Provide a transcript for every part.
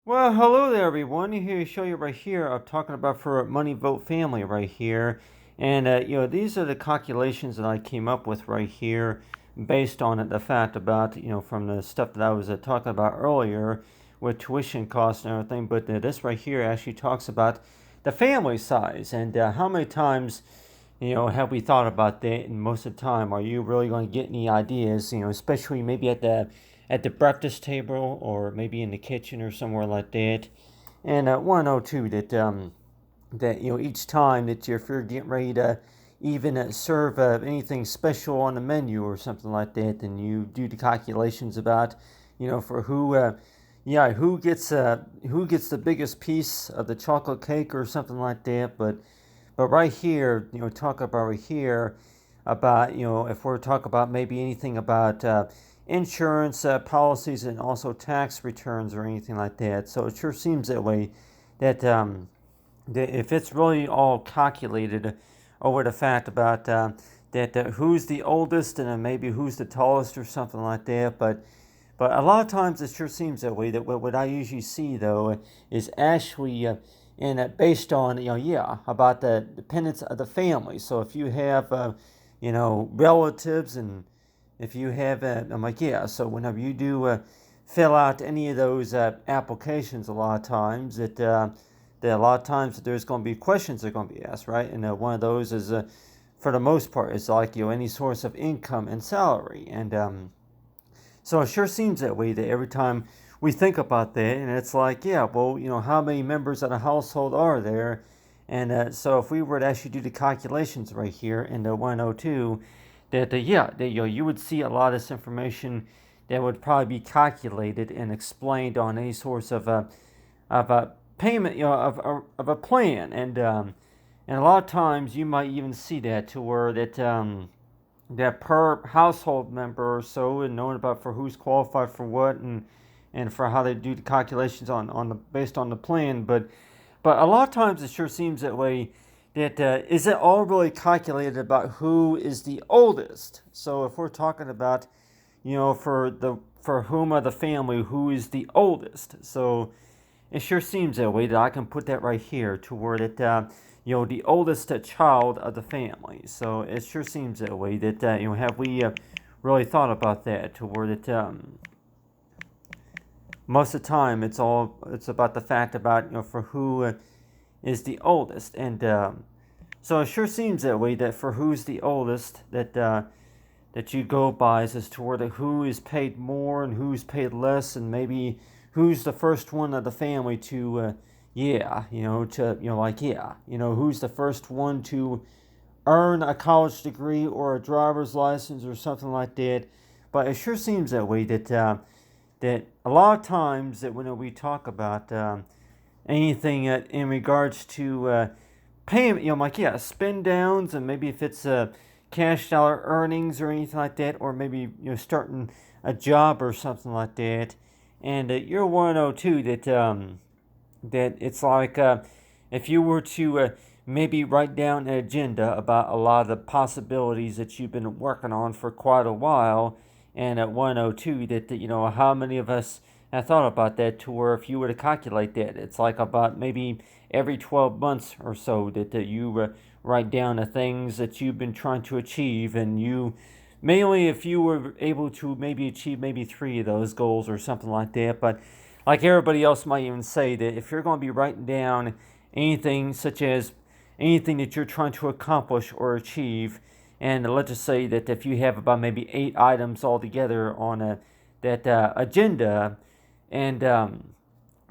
Well, hello there, everyone. Here to show you right here. I'm talking about for Money Vote Family right here, and these are the calculations that I came up with right here, based on the fact about from the stuff that I was talking about earlier with tuition costs and everything. But this right here actually talks about the family size and how many times have we thought about that? And most of the time, are you really going to get any ideas? Especially maybe at the breakfast table or maybe in the kitchen or somewhere like that. And want to know too that each time that if you're getting ready to even serve anything special on the menu or something like that, then you do the calculations about for who gets the biggest piece of the chocolate cake or something like that. But right here, talk about right here about, if we're talking about maybe anything about insurance policies and also tax returns or anything like that. So it sure seems that way that if it's really all calculated over the fact about that who's the oldest and maybe who's the tallest or something like that. But a lot of times it sure seems that way. That what I usually see though is actually based on about the dependence of the family. So if you have relatives and if you have I'm like so whenever you do fill out any of those applications, a lot of times that a lot of times there's going to be questions that are going to be asked, right? And one of those is for the most part it's like any source of income and salary. And so it sure seems that way that every time we think about that, and it's like, well, how many members of the household are there? And so if we were to actually do the calculations right here in the 102, you would see a lot of this information that would probably be calculated and explained on any source of a payment, of a plan. And a lot of times you might even see that to where that per household member or so, and knowing about for who's qualified for what, and for how they do the calculations on the based on the plan. But a lot of times it sure seems that way. That is it all really calculated about who is the oldest? So if we're talking about for whom of the family who is the oldest, so it sure seems that way that I can put that right here to where that the oldest child of the family. So it sure seems that way that have we really thought about that to where that most of the time it's about the fact about for who is the oldest. And so it sure seems that way that for who's the oldest that you go by as to where the who is paid more and who's paid less, and maybe who's the first one of the family to who's the first one to earn a college degree or a driver's license or something like that. But it sure seems that way that a lot of times that when we talk about anything in regards to payment, spend downs, and maybe if it's cash dollar earnings or anything like that, or maybe starting a job or something like that, and you're 102 that it's like if you were to maybe write down an agenda about a lot of the possibilities that you've been working on for quite a while, and at 102 that how many of us have thought about that, to where if you were to calculate that, it's like about maybe every 12 months or so that you write down the things that you've been trying to achieve, and you mainly if you were able to maybe achieve maybe three of those goals or something like that. But like everybody else might even say, that if you're going to be writing down anything such as anything that you're trying to accomplish or achieve, and let's just say that if you have about maybe 8 items altogether on that agenda, and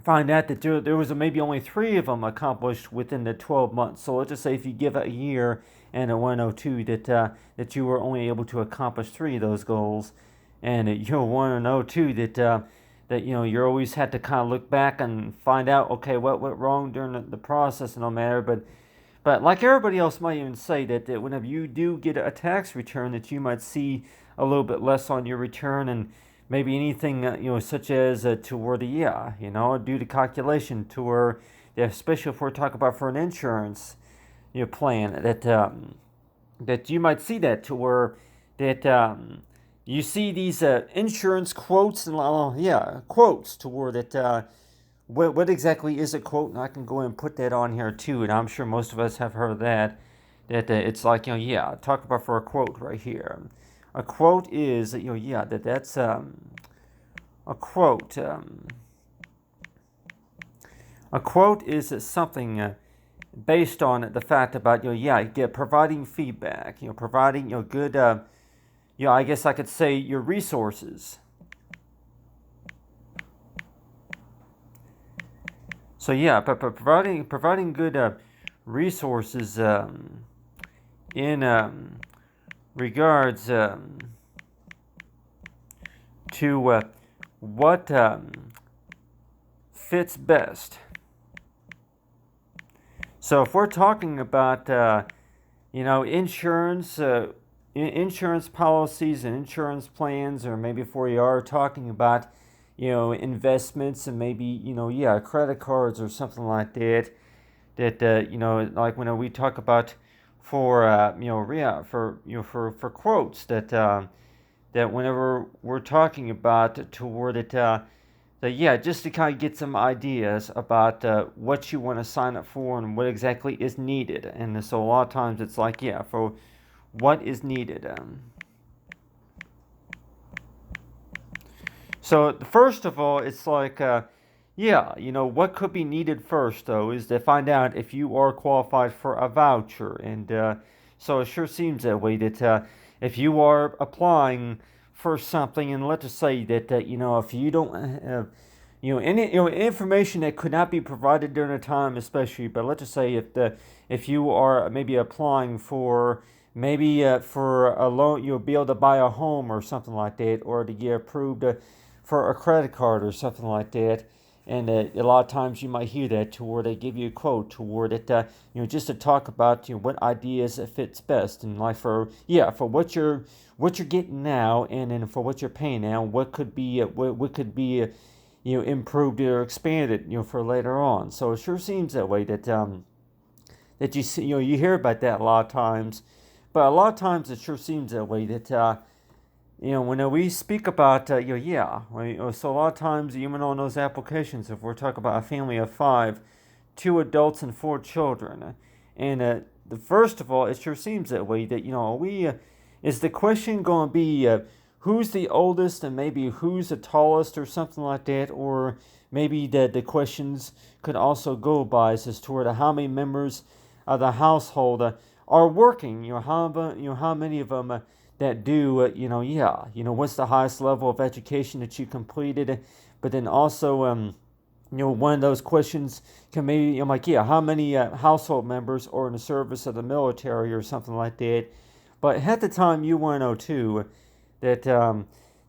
find out that there was maybe only 3 of them accomplished within the 12 months. So let's just say if you give it a year and a 102 that you were only able to accomplish 3 of those goals, and you're 102 that you always had to kind of look back and find out, okay, what went wrong during the process and no matter. But like everybody else might even say that whenever you do get a tax return, that you might see a little bit less on your return, and maybe anything such as to where due to calculation to where, especially if we're talking about for an insurance plan, that you might see that to where that you see these insurance quotes and quotes to where that what exactly is a quote, and I can go and put that on here too, and I'm sure most of us have heard that, it's like, yeah, talk about for a quote right here. A quote is, yeah, that's a quote. A quote is something based on the fact about, yeah, providing feedback, providing, good, I guess I could say your resources. So yeah, but providing good resources in regards to what fits best. So if we're talking about insurance, insurance policies and insurance plans, or maybe if we are talking about investments and maybe yeah, credit cards or something like that, like when we talk about for yeah, for quotes that whenever we're talking about toward it, that yeah, just to kind of get some ideas about what you want to sign up for and what exactly is needed. And so a lot of times it's like, yeah, for what is needed. So first of all, it's like, yeah, what could be needed first, though, is to find out if you are qualified for a voucher. And so it sure seems that way, that if you are applying for something, and let's just say that, if you don't have, any information that could not be provided during a time, especially, but let's just say if you are maybe applying for maybe for a loan, you'll be able to buy a home or something like that, or to get approved for a credit card or something like that. And a lot of times you might hear that to where they give you a quote to where that just to talk about what ideas it fits best, and like for what you're getting now, and then for what you're paying now, what could be what could be improved or expanded for later on. So it sure seems that way, that that you see, you hear about that a lot of times, but a lot of times it sure seems that way, that when we speak about, yeah, so a lot of times, even on those applications, if we're talking about a family of 5, 2 adults and 4 children, and the first of all, it sure seems that way, that, is the question going to be, who's the oldest, and maybe who's the tallest, or something like that, or maybe the questions could also go by as toward how many members of the household are working, how many of them that do, yeah, what's the highest level of education that you completed, but then also, one of those questions can maybe, like, yeah, how many household members are in the service of the military or something like that. But at the time, you want to know too that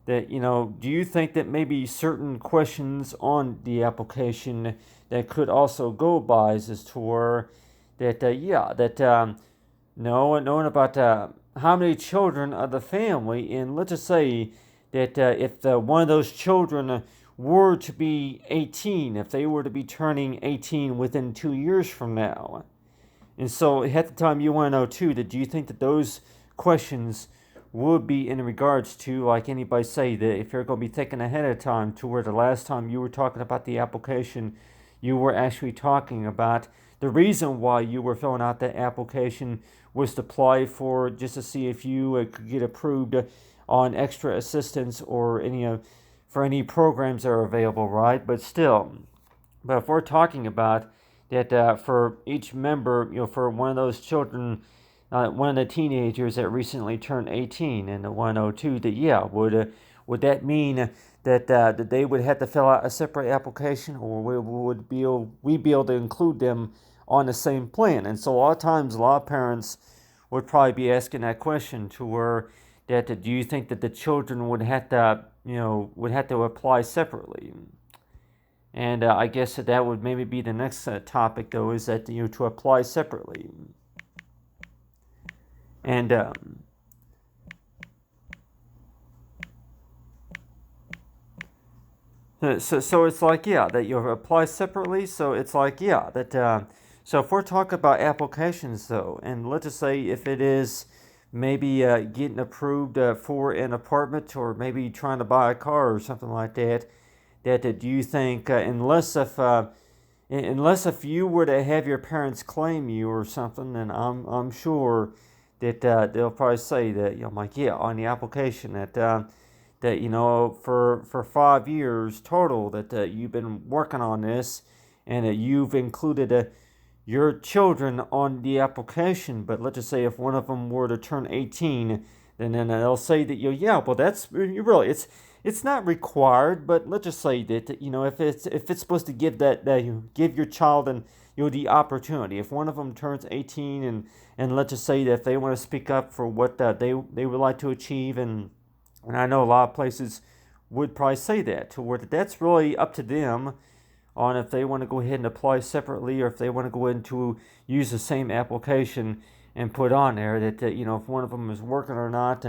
do you think that maybe certain questions on the application that could also go by as to where that yeah, that knowing about how many children of the family, and let's just say that if one of those children were to be 18, if they were to be turning 18 within 2 years from now. And so at the time, you want to know too, that do you think that those questions would be in regards to, like anybody say, that if you're going to be thinking ahead of time, to where the last time you were talking about the application, you were actually talking about the reason why you were filling out that application was to apply for, just to see if you could get approved on extra assistance or for any programs that are available, right? But still, but if we're talking about that for each member, for one of those children, one of the teenagers that recently turned 18, and the 102, that yeah, would that mean that they would have to fill out a separate application, or would we be able to include them on the same plan? And so a lot of times, a lot of parents would probably be asking that question to where that do you think that the children would have to apply separately? And I guess that would maybe be the next topic, though, is that to apply separately. And so it's like, yeah, that you apply separately. So it's like, yeah, that so if we're talking about applications, though, and let's just say if it is maybe getting approved for an apartment, or maybe trying to buy a car or something like that, do you think unless if you were to have your parents claim you or something, then I'm sure that they'll probably say that, I'm like, yeah, on the application that for 5 years total that you've been working on this, and that you've included your children on the application. But let's just say if one of them were to turn 18, then they'll say that, yeah, well, that's really, it's not required, but let's just say that, if it's supposed to give that you give your child and the opportunity. If one of them turns 18, and let's just say that if they want to speak up for what they would like to achieve, and I know a lot of places would probably say that, to where that's really up to them on if they want to go ahead and apply separately, or if they want to go ahead to use the same application and put on there that if one of them is working or not.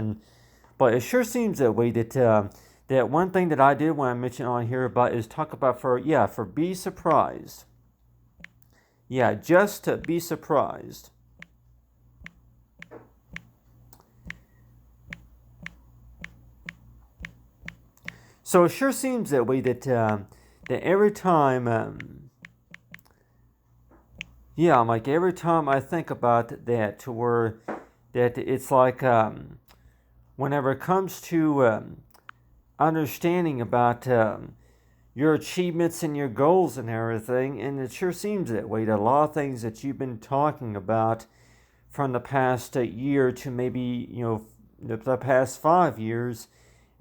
But it sure seems that way, that one thing that I did want to mention on here about is talk about for be surprised. Yeah, just to be surprised. So it sure seems that way that every time, I'm like, every time I think about that, to where that it's like, whenever it comes to understanding about your achievements and your goals and everything, and it sure seems that way, that a lot of things that you've been talking about from the past year to maybe the past 5 years.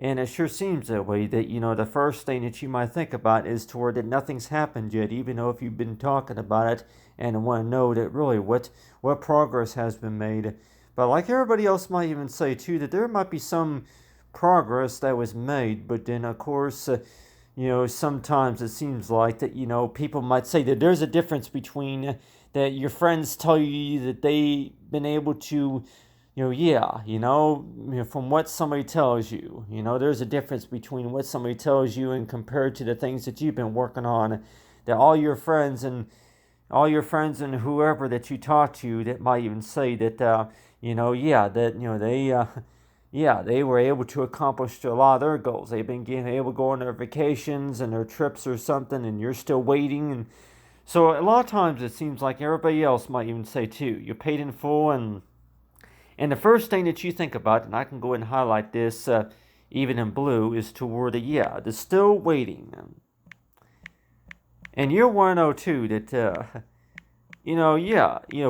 And it sure seems that way, that the first thing that you might think about is toward that nothing's happened yet, even though if you've been talking about it and want to know that really what progress has been made. But like everybody else might even say too, that there might be some progress that was made, but then of course sometimes it seems like that people might say that there's a difference between that your friends tell you that they've been able to from what somebody tells you, there's a difference between what somebody tells you and compared to the things that you've been working on, that all your friends and whoever that you talk to that might even say that, they were able to accomplish a lot of their goals. They've been able to go on their vacations and their trips or something, and you're still waiting. And so a lot of times it seems like everybody else might even say too, you're paid in full, and the first thing that you think about, and I can go ahead and highlight this even in blue, is toward the still waiting. And you'll want to know too that,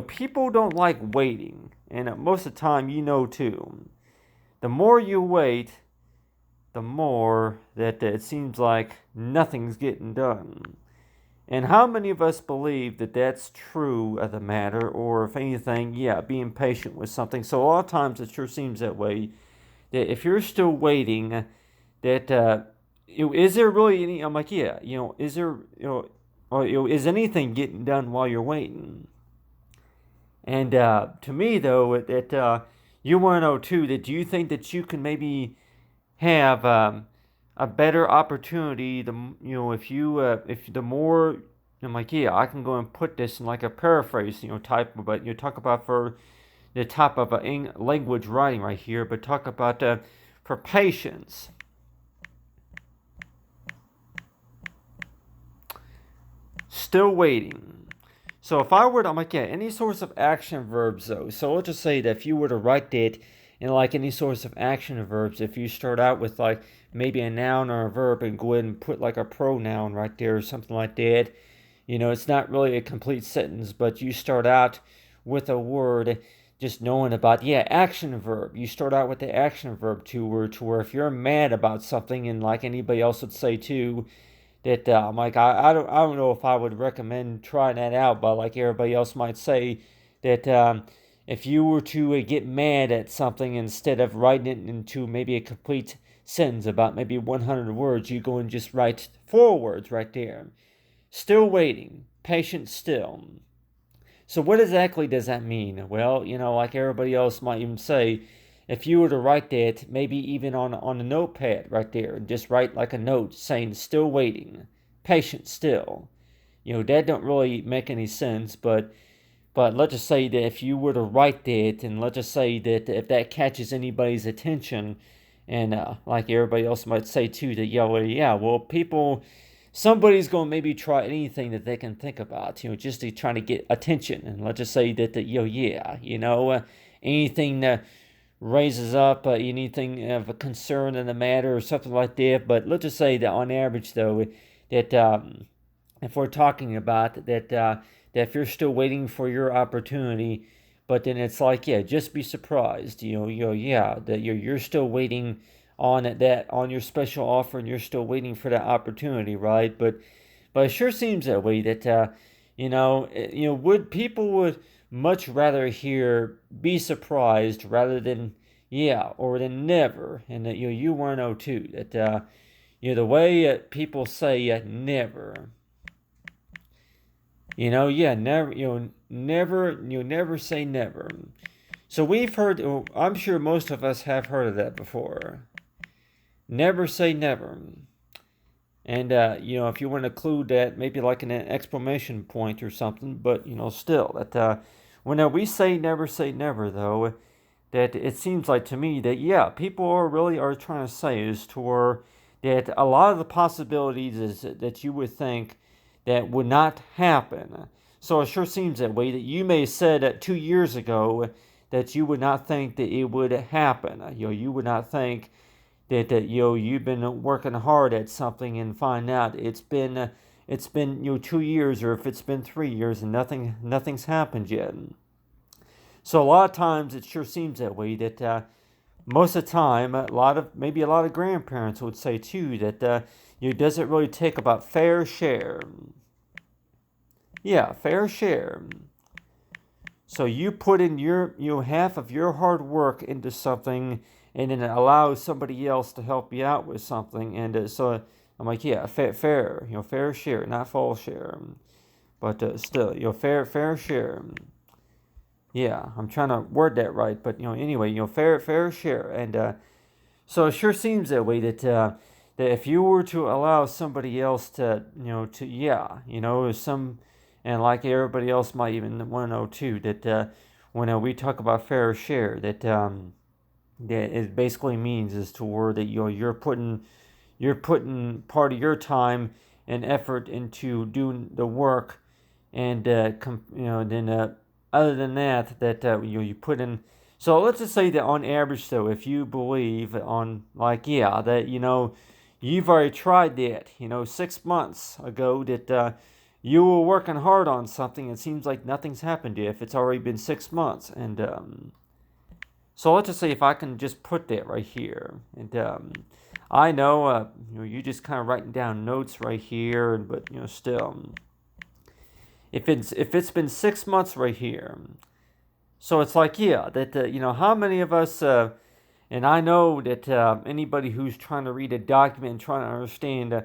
people don't like waiting. And most of the time, too, the more you wait, the more that it seems like nothing's getting done. And how many of us believe that that's true of the matter, or if anything, being patient with something? So a lot of times it sure seems that way, that if you're still waiting, that is there really any? I'm like, is there or is anything getting done while you're waiting? And to me though, that you want to know too, that do you think that you can maybe have a better opportunity, if the more, I'm like, I can go and put this in like a paraphrase, type, but talk about for the type of language writing right here, but talk about for patience. Still waiting. So if I were to, I'm like, any sorts of action verbs though. So let's just say that if you were to write that in like any sorts of action verbs, if you start out with like maybe a noun or a verb and go ahead and put like a pronoun right there or something like that, it's not really a complete sentence, but you start out with a word just knowing about, action verb. You start out with the action verb to where if you're mad about something, and like anybody else would say too, that I'm like, I don't know if I would recommend trying that out, but like everybody else might say that if you were to get mad at something, instead of writing it into maybe a complete sentence about maybe 100 words, you go and just write 4 words right there. Still waiting, patient still. So what exactly does that mean? Well, like everybody else might even say, if you were to write that, maybe even on a notepad right there, just write like a note saying still waiting, patient still. That don't really make any sense, but let's just say that if you were to write that, and let's just say that if that catches anybody's attention, And like everybody else might say too, that well, people, somebody's going to maybe try anything that they can think about, just to try to get attention. And let's just say that anything that raises up anything of a concern in the matter or something like that. But let's just say that on average, though, that if we're talking about that if you're still waiting for your opportunity, but then it's like, just be surprised, that you're still waiting on your special offer, and you're still waiting for that opportunity, right? But it sure seems that way that would people would much rather hear be surprised rather than or than never, and that you want to know too that the way people say never. Never, never say never. So we've heard, I'm sure most of us have heard of that before. Never say never. And, if you want to include that, maybe like an exclamation point or something, but, still, that when we say never, though, that it seems like to me that, people are trying to say is that a lot of the possibilities is that you would think that would not happen. So it sure seems that way, that you may have said that 2 years ago that you would not think that it would happen. You would not think that you've been working hard at something and find out it's been 2 years, or if it's been 3 years and nothing's happened yet. So a lot of times it sure seems that way, that most of the time, a lot of grandparents would say too that does it really take about fair share? Yeah, fair share. So you put in your half of your hard work into something, and then it allows somebody else to help you out with something, and so I'm like, fair, fair share, not full share, but still, fair share. Yeah, I'm trying to word that right, but anyway, fair share, and so it sure seems that way that that if you were to allow somebody else to some, and like everybody else might even want to know too, that when we talk about fair share, that that it basically means is toward that you're putting part of your time and effort into doing the work, and then other than that you put in. So let's just say that on average, though, if you believe on that you've already tried that 6 months ago, that you were working hard on something, it seems like nothing's happened to you if it's already been 6 months. And so let's just say if I can just put that right here, and I know you just kind of writing down notes right here, but still, if it's been 6 months right here, so it's like that how many of us and I know that anybody who's trying to read a document and trying to understand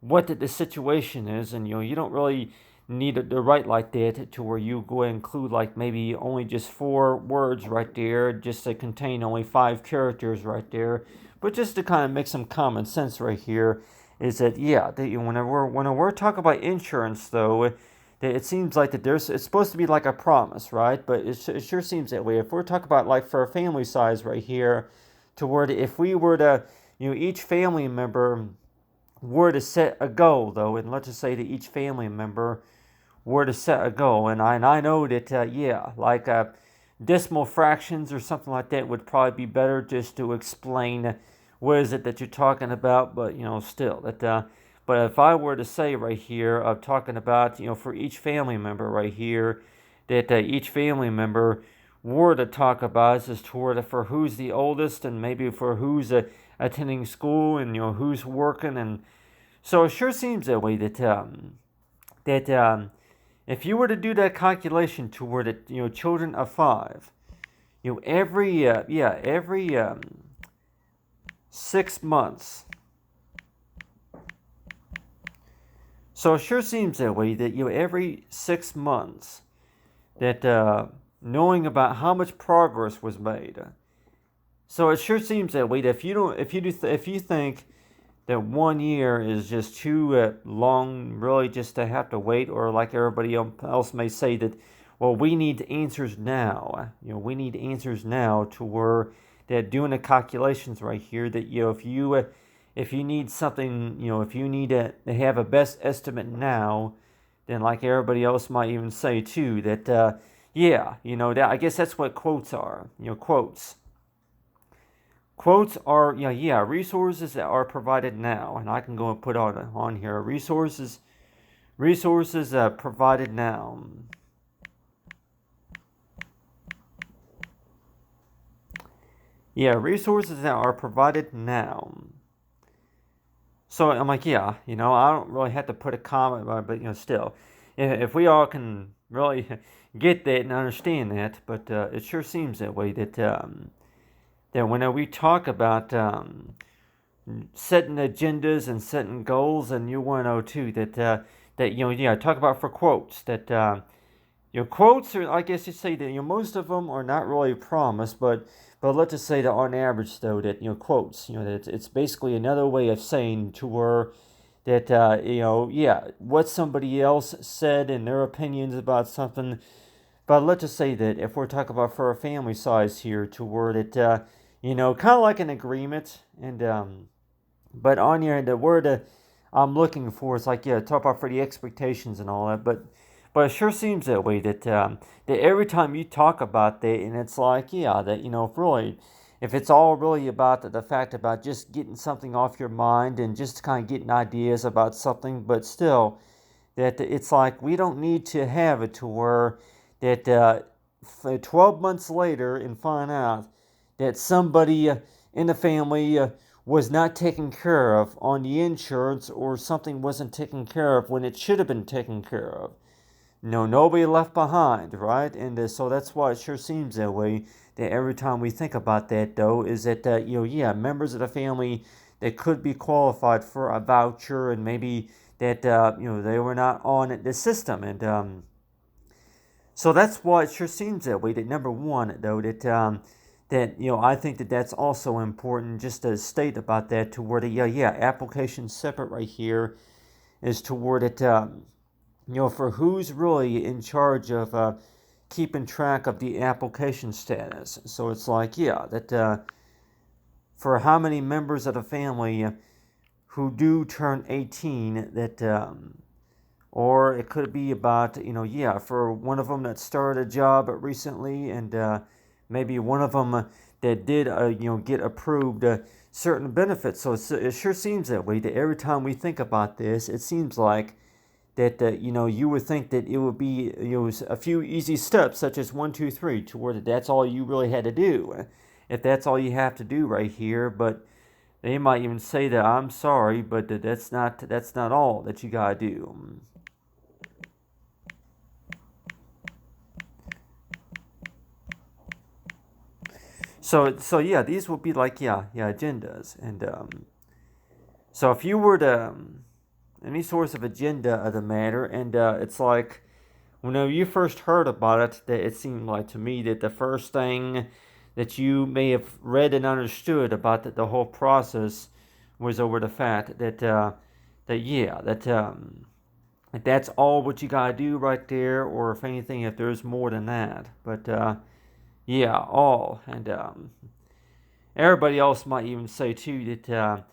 what the situation is, and you don't really need to write like that to where you go and include like maybe only just 4 words right there, just to contain only 5 characters right there, but just to kind of make some common sense right here, is that when we're talking about insurance, though, it seems like that it's supposed to be like a promise, right? But it sure seems that way. If we're talking about like for a family size right here, to where if we were to each family member were to set a goal, though, and let's just say that each family member were to set a goal, and I know that like decimal fractions or something like that would probably be better just to explain what is it that you're talking about, but still that. But if I were to say right here, of talking about for each family member right here, that each family member were to talk about is toward for who's the oldest, and maybe for who's attending school, and who's working, and so it sure seems that way that if you were to do that calculation toward it, children of 5, every 6 months. So it sure seems that way that every 6 months that knowing about how much progress was made. So it sure seems that way that if you think that 1 year is just too long, really, just to have to wait, or like everybody else may say that, well, we need answers now. We need answers now to where that doing the calculations right here, that if you need something, if you need to have a best estimate now, then like everybody else might even say too, that that I guess that's what quotes are. Quotes. Quotes are resources that are provided now, and I can go and put on here resources provided now. Yeah, resources that are provided now. So I'm like, I don't really have to put a comment on it, but still, if we all can really get that and understand that, but it sure seems that way, that when we talk about setting agendas and setting goals, and you want to know too that talk about for quotes that quotes are, I guess you say that most of them are not really promised, but let's just say that on average though that quotes that it's basically another way of saying to where that what somebody else said and their opinions about something. But let's just say that if we're talking about for a family size here, to where that kind of like an agreement, and but on here the word I'm looking for is like talk about for the expectations and all that, but it sure seems that way that every time you talk about that, and it's like that if really if it's all really about the fact about just getting something off your mind and just kind of getting ideas about something, but still that it's like we don't need to have it to where that 12 months later and find out that somebody in the family was not taken care of on the insurance, or something wasn't taken care of when it should have been taken care of. Nobody left behind, right? And so that's why it sure seems that way. That every time we think about that, though, is that members of the family that could be qualified for a voucher, and maybe that they were not on the system, and so that's why it sure seems that way. That number one, though, that I think that that's also important, just to state about that, to where the application separate right here is toward it. For who's really in charge of keeping track of the application status. So it's like, that for how many members of the family who do turn 18, that, or it could be about, for one of them that started a job recently, and maybe one of them that did, get approved certain benefits. So it sure seems that way, that every time we think about this, it seems like that you would think that it would be a few easy steps, such as 1, 2, 3, to where that's all you really had to do, if that's all you have to do right here. But they might even say that I'm sorry, but that's not all that you gotta do. So yeah, these will be like agendas, and so if you were to any source of agenda of the matter, and it's like whenever you first heard about it, that it seemed like to me that the first thing that you may have read and understood about the whole process was over the fact that that that's all what you gotta do right there, or if anything, if there's more than that. But all, and everybody else might even say too that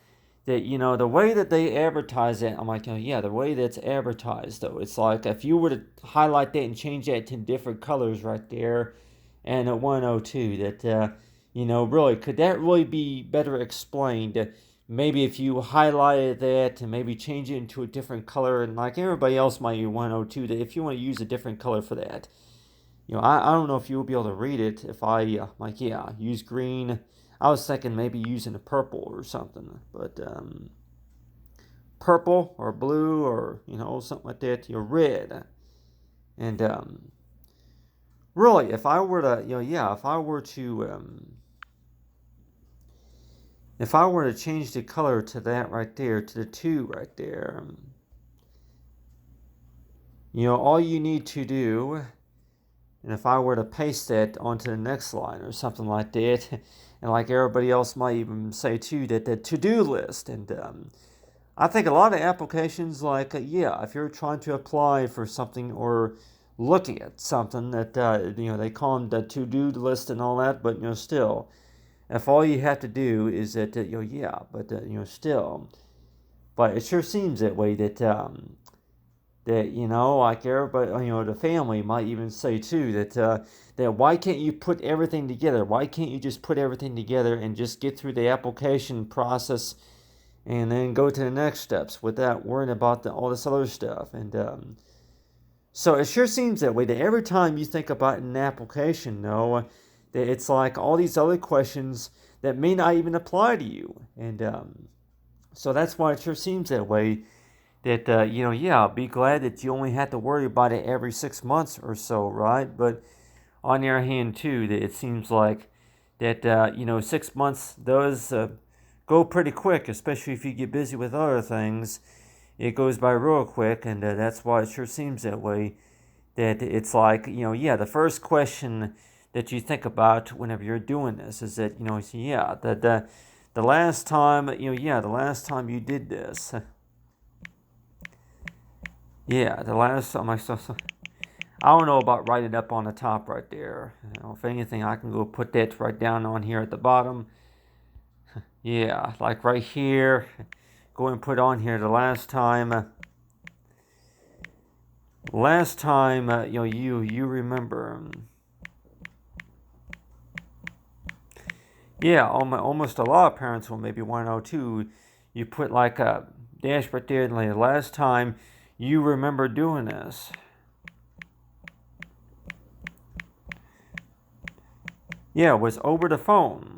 the way that they advertise it, I'm like, the way that's advertised though, it's like if you were to highlight that and change that to different colors right there, and at 102, that really could that really be better explained? Maybe if you highlighted that and maybe change it into a different color, and like everybody else might be 102, that if you want to use a different color for that, I don't know if you'll be able to read it if I use green. I was thinking maybe using a purple or something, but purple or blue, or something like that. Red, and really, if I were to if I were to change the color to that right there, to the 2 right there, all you need to do, and if I were to paste that onto the next line or something like that, and like everybody else might even say too, that the to-do list, and I think a lot of applications, like if you're trying to apply for something or looking at something, that they call them the to-do list and all that, but still, if all you have to do is that, yeah, but, still. But it sure seems that way that, like everybody, the family might even say too that why can't you put everything together? Why can't you just put everything together and just get through the application process and then go to the next steps without worrying about all this other stuff? And so it sure seems that way, that every time you think about an application, though, that it's like all these other questions that may not even apply to you. And so that's why it sure seems that way, that, yeah, be glad that you only have to worry about it every 6 months or so, right? But on the other hand, too, that it seems like that, 6 months does go pretty quick, especially if you get busy with other things. It goes by real quick, and that's why it sure seems that way. That it's like, yeah, the first question that you think about whenever you're doing this is that, yeah, the last time, the last time you did this, yeah, the last time I saw some, I don't know about writing it up on the top right there. If anything, I can go put that right down on here at the bottom. Yeah, like right here. Go and put on here the last time. You remember. Yeah, almost a lot of parents will maybe want to know too. You put like a dash right there, like the last time you remember doing this. Yeah, it was over the phone.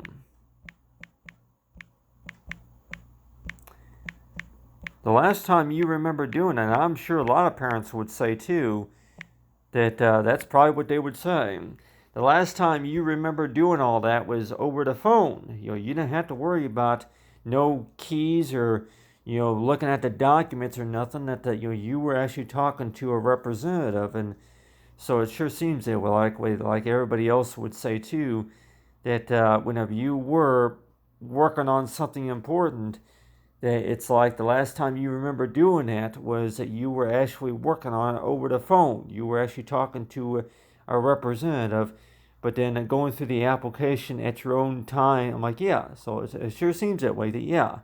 The last time you remember doing it, and I'm sure a lot of parents would say too, that that's probably what they would say. The last time you remember doing all that was over the phone. You didn't have to worry about no keys or, looking at the documents or nothing. That you were actually talking to a representative, and so it sure seems that like everybody else would say too, that whenever you were working on something important, that it's like the last time you remember doing that was that you were actually working on it over the phone. You were actually talking to a representative, but then going through the application at your own time. I'm like, yeah, so it sure seems that way, that yeah.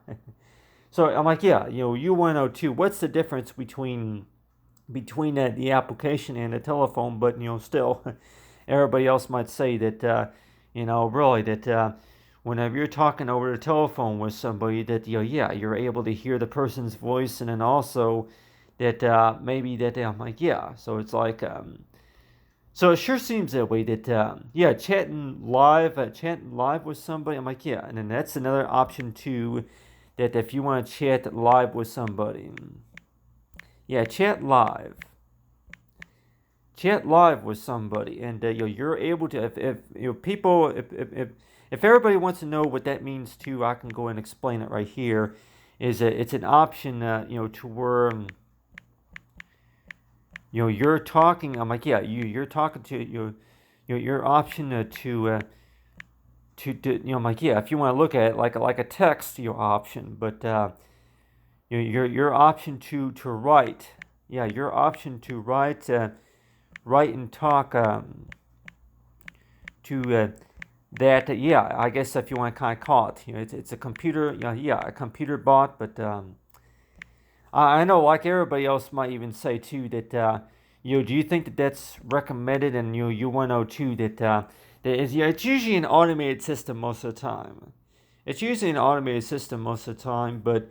So I'm like, yeah, you want to know too, what's the difference between the application and the telephone? But still, everybody else might say that, really that whenever you're talking over the telephone with somebody, that yeah, you're able to hear the person's voice, and then also that maybe that I'm like, yeah. So it's like so it sure seems that way, that yeah, chatting live with somebody. I'm like, yeah, and then that's another option too, that if you want to chat live with somebody, yeah, chat live with somebody, and you're able to, if people, if everybody wants to know what that means too, I can go and explain it right here. Is that it's an option, to where you're talking. I'm like, yeah, you're talking to your option I'm like, yeah, if you want to look at it like a text, your option, but your option to write, yeah, your option to write and talk to that, yeah, I guess if you want to kind of call it, it's a computer, yeah, a computer bot. But I know, like everybody else might even say too, that do you think that that's recommended? And you want to know too that is, yeah, it's usually an automated system most of the time. It's usually an automated system most of the time, but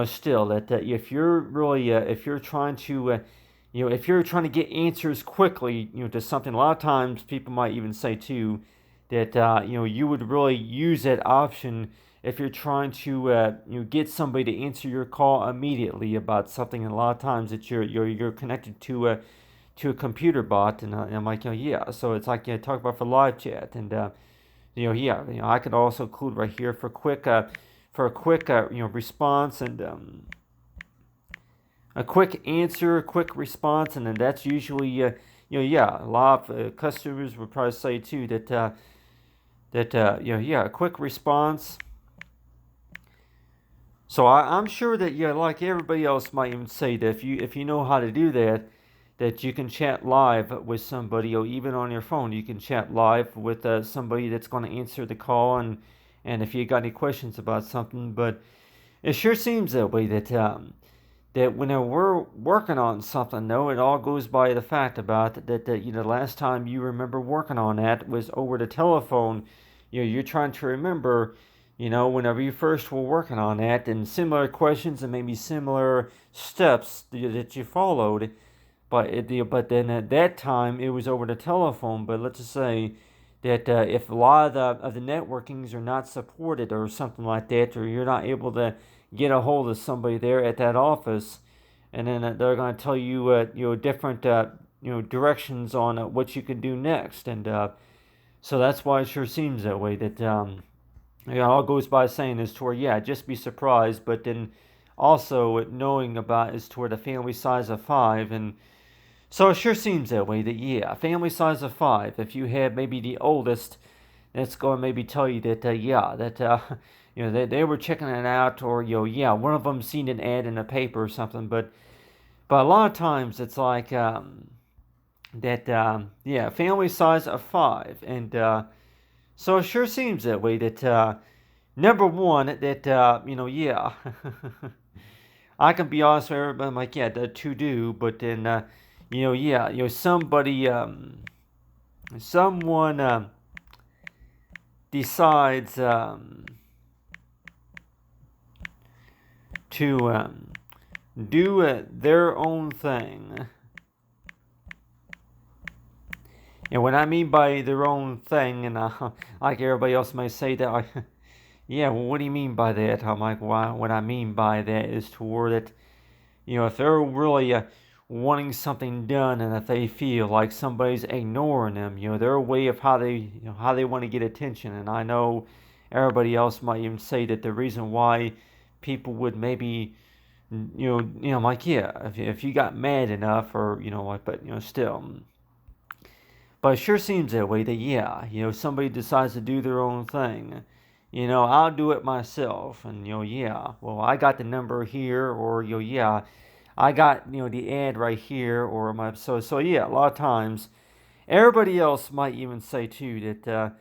still, that if you're really if you're trying to if you're trying to get answers quickly, to something, a lot of times people might even say too that you would really use that option if you're trying to get somebody to answer your call immediately about something. And a lot of times that you're connected to a computer bot, and I'm like, yeah. So it's like, talk about for live chat, and yeah, I could also include right here for a quick response, and a quick answer, a quick response. And then that's usually yeah, a lot of customers would probably say too that yeah, a quick response. So I'm sure that, yeah, like everybody else might even say that if you know how to do that, that you can chat live with somebody, or even on your phone, you can chat live with somebody that's going to answer the call, and if you got any questions about something. But it sure seems that way that when we're working on something, though, it all goes by the fact about that you know, last time you remember working on that was over the telephone. You know, you're trying to remember, you know, whenever you first were working on that, and similar questions and maybe similar steps that you followed. But then at that time it was over the telephone. But let's just say that if a lot of the networkings are not supported or something like that, or you're not able to get a hold of somebody there at that office, and then they're going to tell you you know, different you know, directions on what you can do next. And so that's why it sure seems that way, that you know, all goes by saying is toward, yeah, just be surprised, but then also knowing about is toward a family size of 5. And so it sure seems that way, that yeah, family size of 5. If you have maybe the oldest, that's going to maybe tell you that yeah, that you know, they were checking it out, or you know, yeah, one of them seen an ad in a paper or something. But a lot of times it's like that yeah, family size of 5. And so it sure seems that way, that number one, that you know, yeah, I can be honest with everybody. I'm like, yeah, the to do. But then you know, yeah, you know, someone decides to do their own thing. And what I mean by their own thing, and like everybody else may say that, yeah, well, what do you mean by that? I'm like, well, what I mean by that is toward it, you know, if they're really wanting something done, and if they feel like somebody's ignoring them, you know, their way of how they, you know, how they want to get attention. And I know everybody else might even say that the reason why people would maybe, you know, I'm like, yeah, if you got mad enough, or you know, like, but you know, still. But it sure seems that way, that yeah, you know, somebody decides to do their own thing. You know, I'll do it myself, and you know, yeah, well, I got the number here, or you know, yeah, I got, you know, the ad right here, or my so yeah, a lot of times everybody else might even say too that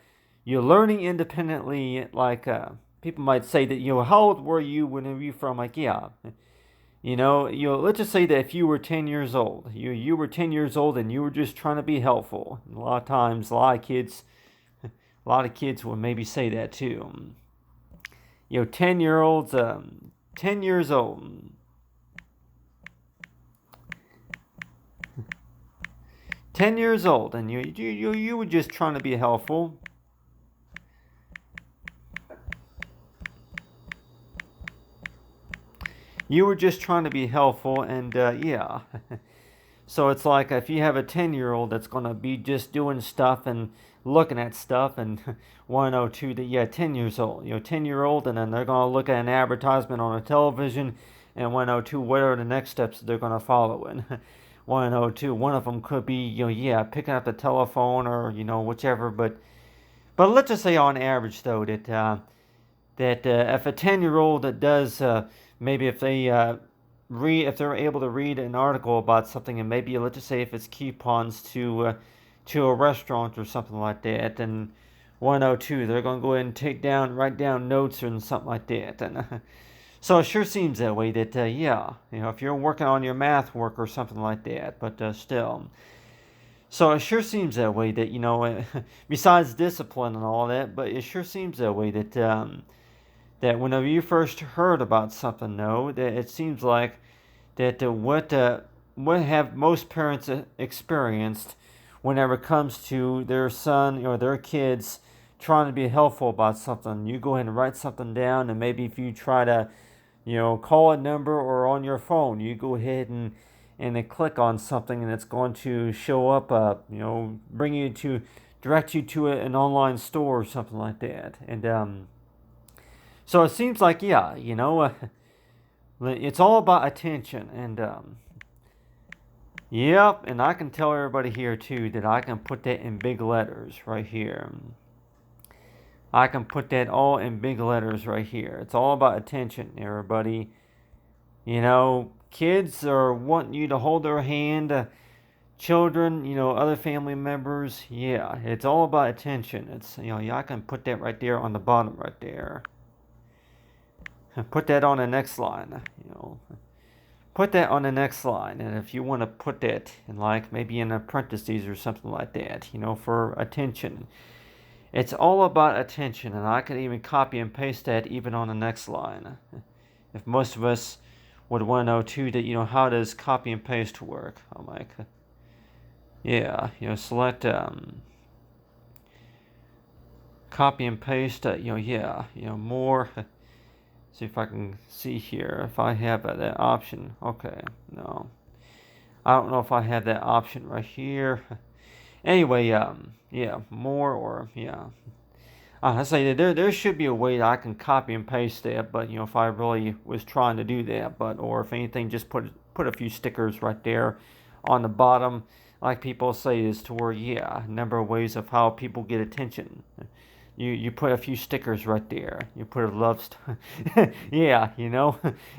you're learning independently. Like people might say that, you know, how old were you when you from? Like, yeah, you know, let's just say that if you were 10 years old, you were 10 years old and you were just trying to be helpful. And a lot of times, a lot of kids will maybe say that too. You know, 10-year-olds, 10 years old. 10 years old, and you were just trying to be helpful. You were just trying to be helpful, and yeah. So it's like if you have a 10-year-old that's going to be just doing stuff and looking at stuff, and 102 that, yeah, 10 years old, you know, 10-year-old, and then they're going to look at an advertisement on a television, and 102, what are the next steps they're going to follow in? 102, one of them could be, you know, yeah, picking up the telephone, or you know, whichever. But let's just say on average, though, that if a 10-year-old that does maybe if they if they're able to read an article about something, and maybe let's just say if it's coupons to a restaurant or something like that, and 102, they're going to go ahead and write down notes or something like that. And so it sure seems that way, that yeah, you know, if you're working on your math work or something like that. But still, so it sure seems that way, that you know, besides discipline and all that, but it sure seems that way that whenever you first heard about something, though, that it seems like that what have most parents experienced whenever it comes to their son or their kids trying to be helpful about something. You go ahead and write something down, and maybe if you try to, you know, call a number, or on your phone, you go ahead and then click on something, and it's going to show up, you know, direct you to an online store or something like that. And so it seems like, yeah, you know, it's all about attention. And yep, and I can tell everybody here too that I can put that in big letters right here. I can put that all in big letters right here. It's all about attention, everybody. You know, kids are wanting you to hold their hand. children, other family members. Yeah, it's all about attention. It's, yeah, I can put that right there on the bottom right there. Put that on the next line, Put that on the next line, and if you want to put that in, like, maybe in parentheses or something like that, for attention. It's all about attention, and I can even copy and paste that even on the next line. If most of us would want to know too that, how does copy and paste work? I'm like, yeah, select copy and paste, yeah, more. See if I can see here if I have that option. Okay, no. I don't know if I have that option right here. Anyway, yeah, more, or yeah. I say that there should be a way that I can copy and paste that, but if I really was trying to do that, or if anything, just put a few stickers right there on the bottom, like people say, is to where, yeah, a number of ways of how people get attention. You put a few stickers right there. You put a love yeah,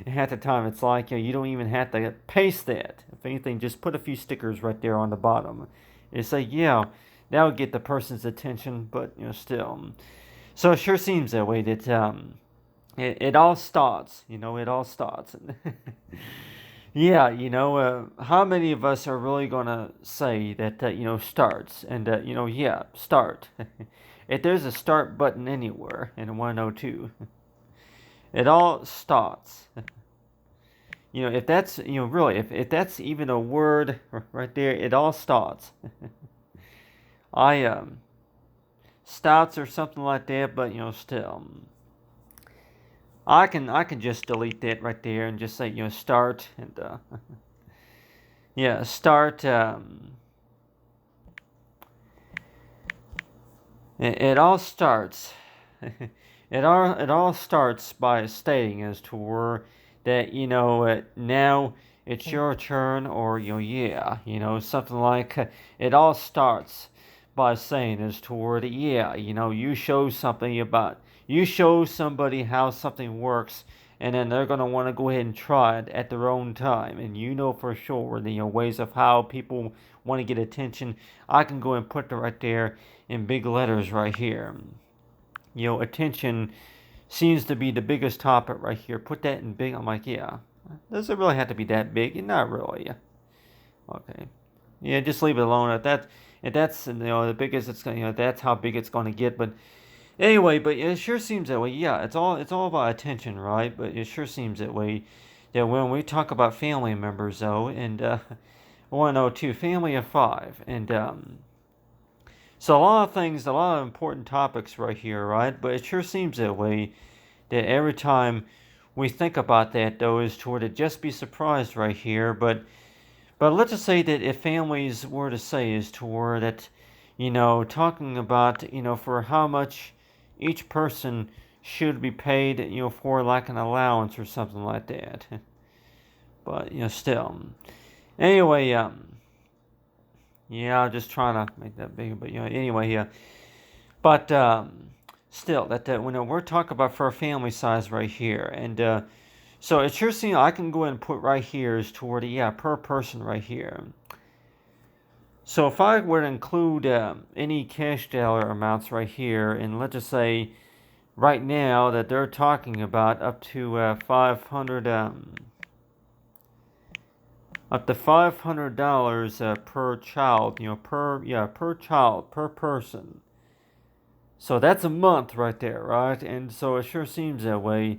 At the time it's like, you don't even have to paste that. If anything, just put a few stickers right there on the bottom. It's like, yeah, that would get the person's attention, but still. So it sure seems that way that it all starts. It all starts. Yeah, how many of us are really gonna say that starts, and yeah, start. If there's a start button anywhere in 102, it all starts. If that's, really, if that's even a word right there, it all starts. I starts or something like that, but still, I can just delete that right there and just say start, and yeah, start. It all starts. It all starts by stating as to where that now it's your turn, or yeah, something like it all starts by saying as toward, yeah, you show somebody how something works, and then they're going to want to go ahead and try it at their own time, and for sure the ways of how people want to get attention. I can go and put it right there in big letters right here. Attention seems to be the biggest topic right here. Put that in big. I'm like, yeah, does it really have to be that big? Not really. Okay, yeah, just leave it alone. If that's the biggest, it's going. That's how big it's going to get. But anyway, but it sure seems that way. Yeah, it's all about attention, right? But it sure seems that way. That when we talk about family members, though, and 102, family of 5, and so a lot of things, a lot of important topics right here, right? But it sure seems that way, that every time we think about that, though, is toward it just be surprised right here. But let's just say that if families were to say is toward that, talking about, for how much each person should be paid, for like an allowance or something like that. But, still. Anyway, yeah, I'm just trying to make that bigger, but anyway, yeah. But still, that when we're talking about for a family size right here, and so it sure seems I can go ahead and put right here is toward per person right here. So if I were to include any cash dollar amounts right here, and let's just say right now that they're talking about up to 500. Up to $500 per child, per child, per person. So that's a month right there, right? And so it sure seems that way.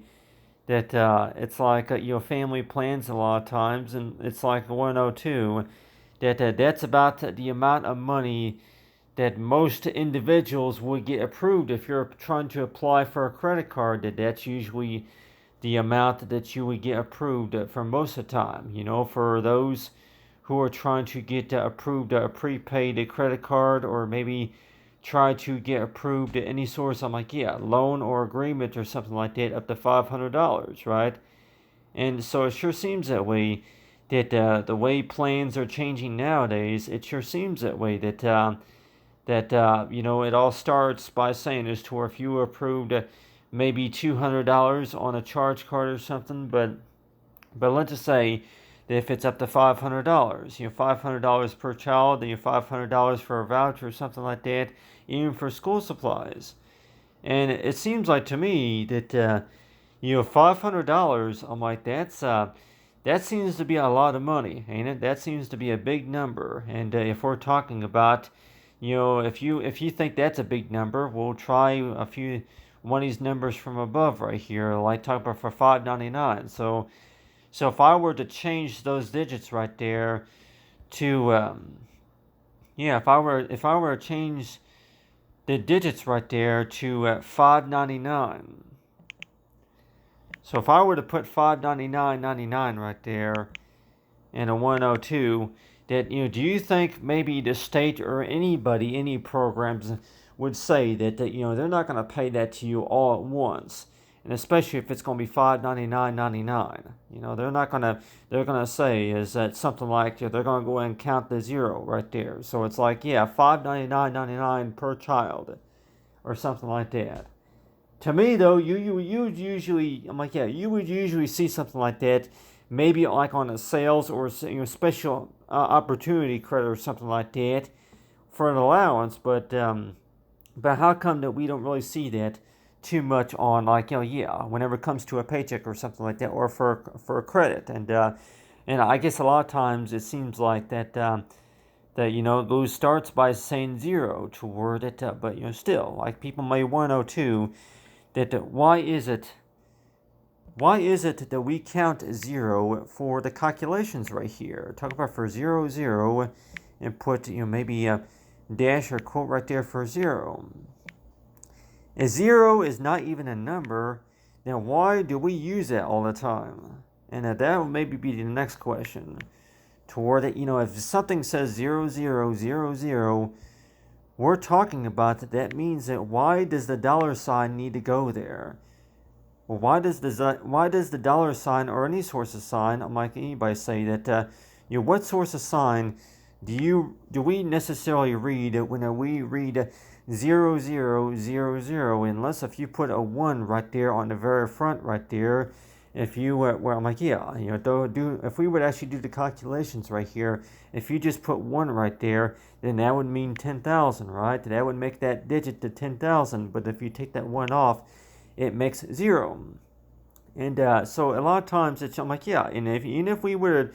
That it's like family plans a lot of times, and it's like 102. That's about the amount of money that most individuals would get approved if you're trying to apply for a credit card. That's usually the amount that you would get approved for most of the time. For those who are trying to get approved a prepaid credit card, or maybe try to get approved at any source, I'm like, yeah, loan or agreement or something like that, up to $500, right? And so it sure seems that way, that the way plans are changing nowadays, it sure seems that way that it all starts by saying as to where if you approved maybe $200 on a charge card or something, but let's just say if it's up to $500, $500 per child, then $500 for a voucher or something like that, even for school supplies. And it seems like to me that $500. I'm like, that seems to be a lot of money, ain't it? That seems to be a big number. And if we're talking about, if you think that's a big number, we'll try one of these numbers from above right here, like talk about for $5.99. So if I were to change those digits right there to if I were to change the digits right there to $5.99. So if I were to put $5.99.99 right there and a 102, that do you think maybe the state or anybody, any programs would say that they're not going to pay that to you all at once, and especially if it's going to be $5.99.99. They're gonna say is that something like they're going to go ahead and count the zero right there. So it's like $5.99.99 per child, or something like that. To me, though, you would usually, I'm like, you would usually see something like that, maybe like on a sales or special opportunity credit or something like that for an allowance. But how come that we don't really see that too much on whenever it comes to a paycheck or something like that, or for a credit? And I guess a lot of times it seems like that. Those starts by saying zero toward it, but still, like people may want to know too, that why is it that we count zero for the calculations right here? Talk about for 0, and put maybe a dash or quote right there for zero. If zero is not even a number, then why do we use that all the time? And that will maybe be the next question. Toward it, if something says 0000, we're talking about that means that why does the dollar sign need to go there? Well, why does the dollar sign or any source of sign, unlike anybody, say that what source of sign do we necessarily read when we read 0000, unless if you put a 1 right there on the very front right there? If you I'm like, if we would actually do the calculations right here, if you just put 1 right there, then that would mean 10,000, right? That would make that digit to 10,000. But if you take that 1 off, it makes 0. And so a lot of times I'm like, and even if we were to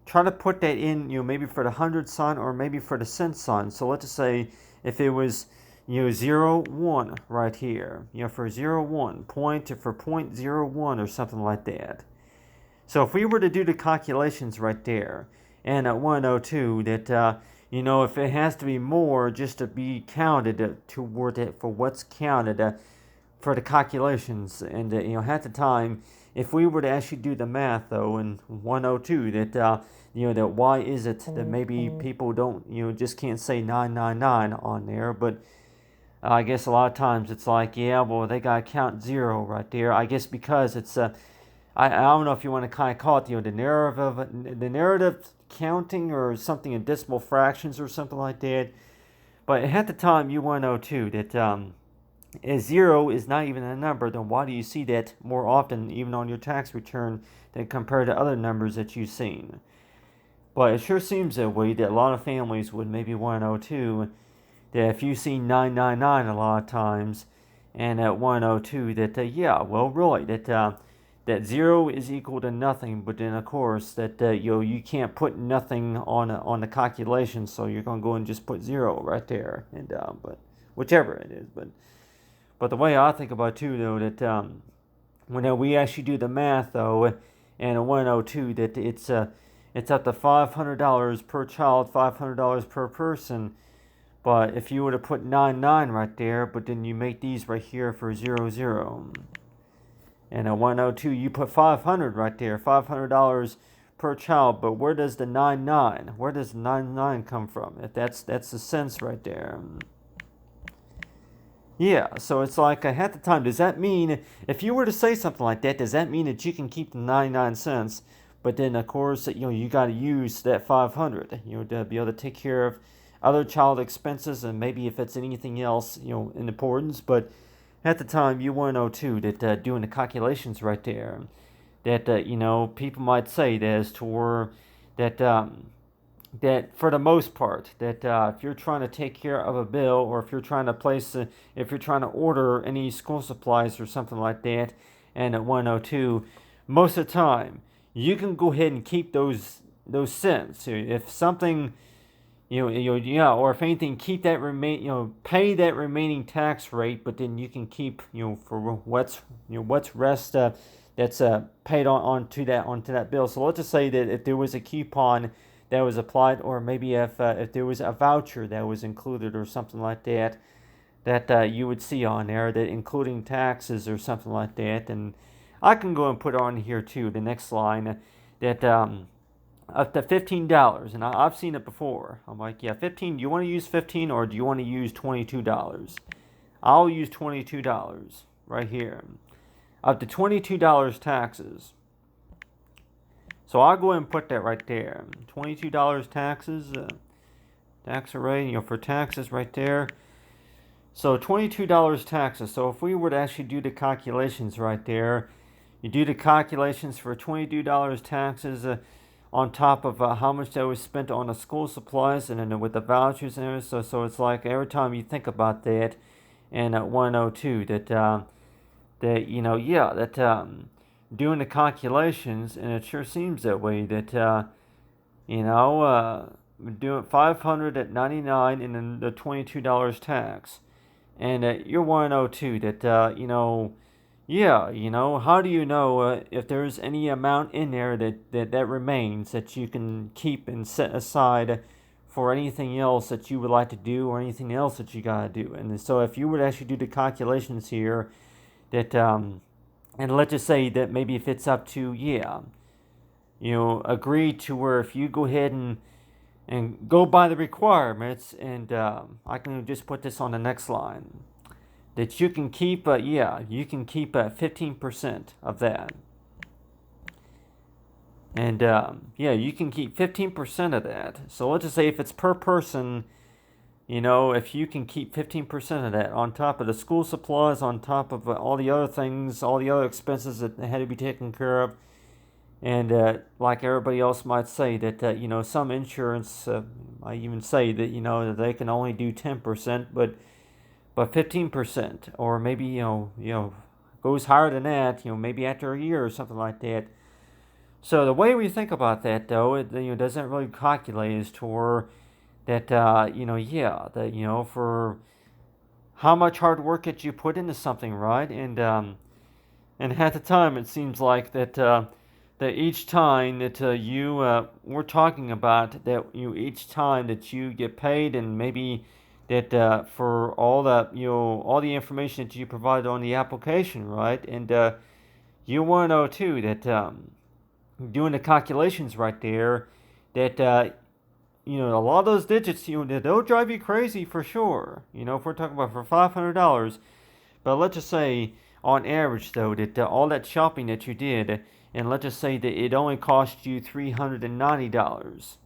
try to put that in, maybe for the hundred sign or maybe for the cent sign. So let's just say if it was 0, 1 right here, for 0, 1, for 0.01 or something like that. So if we were to do the calculations right there, and at 102, that, if it has to be more just to be counted toward it for what's counted for the calculations, and, half the time, if we were to actually do the math, though, in 102, that, that why is it that maybe people don't, just can't say 999 on there, but I guess a lot of times it's like, they got to count 0 right there. I guess because it's, I don't know if you want to kind of call it, the narrative counting or something in decimal fractions or something like that. But at the time, you want to know too that if 0 is not even a number, then why do you see that more often, even on your tax return, than compared to other numbers that you've seen? But it sure seems that way that a lot of families would maybe want to know too, that if you see 999 a lot of times, and at 102, that really, that 0 is equal to nothing. But then of course that you can't put nothing on the calculation, so you're gonna go and just put 0 right there, and but whichever it is. But the way I think about it too, though, that when we actually do the math, though, and at 102, that it's up to $500 per child, $500 per person. But if you were to put 99 right there, but then you make these right here for 00, and at 102 you put 500 right there, $500 per child. But where does the 99? Where does the 99 come from? If that's the cents right there. So it's like half the time, does that mean, if you were to say something like that, does that mean that you can keep the 99 cents, but then of course you got to use that 500, to be able to take care of other child expenses, and maybe if it's anything else, in importance. But at the time, you want to know too that doing the calculations right there, that people might say that as to where that that for the most part that if you're trying to take care of a bill, or if you're trying to if you're trying to order any school supplies or something like that, and at 102, most of the time you can go ahead and keep those cents. If something, yeah, or if anything, keep that pay that remaining tax rate, but then you can keep, for what's rest that's paid onto that bill. So let's just say that if there was a coupon that was applied, or maybe if there was a voucher that was included or something like that, that you would see on there, that including taxes or something like that. And I can go and put on here too, the next line, that up to $15. And I've seen it before. I'm like, yeah, 15. Do you want to use 15, or do you want to use $22? I'll use $22 right here. Up to $22 taxes. So I'll go ahead and put that right there. $22 taxes, tax rate, for taxes right there. So $22 taxes. So if we were to actually do the calculations right there, you do the calculations for $22 taxes on top of how much that was spent on the school supplies, and then with the vouchers and everything. So it's like every time you think about that, and at 102, doing the calculations, and it sure seems that way, that doing 500 at 99, and then the $22 tax, and you're 102, that how do you know if there's any amount in there that remains that you can keep and set aside for anything else that you would like to do, or anything else that you gotta do? And so if you would actually do the calculations here, that and let's just say that maybe if it's up to, agree to where if you go ahead and go by the requirements, and I can just put this on the next line, that you can keep, you can keep 15% of that. And you can keep 15% of that. So let's just say if it's per person, if you can keep 15% of that on top of the school supplies, on top of all the other things, all the other expenses that had to be taken care of, and like everybody else might say that some insurance I even say that that they can only do 10%, but 15%, or maybe goes higher than that, maybe after a year or something like that. So the way we think about that, though, it doesn't really calculate as to where that for how much hard work that you put into something, right? And at the time it seems like that each time that we're talking about that each time that you get paid, and maybe that for all that all the information that you provided on the application, right? And you want to know too that doing the calculations right there, that a lot of those digits, they'll drive you crazy for sure. If we're talking about for $500, but let's just say on average though that all that shopping that you did, and let's just say that it only cost you $390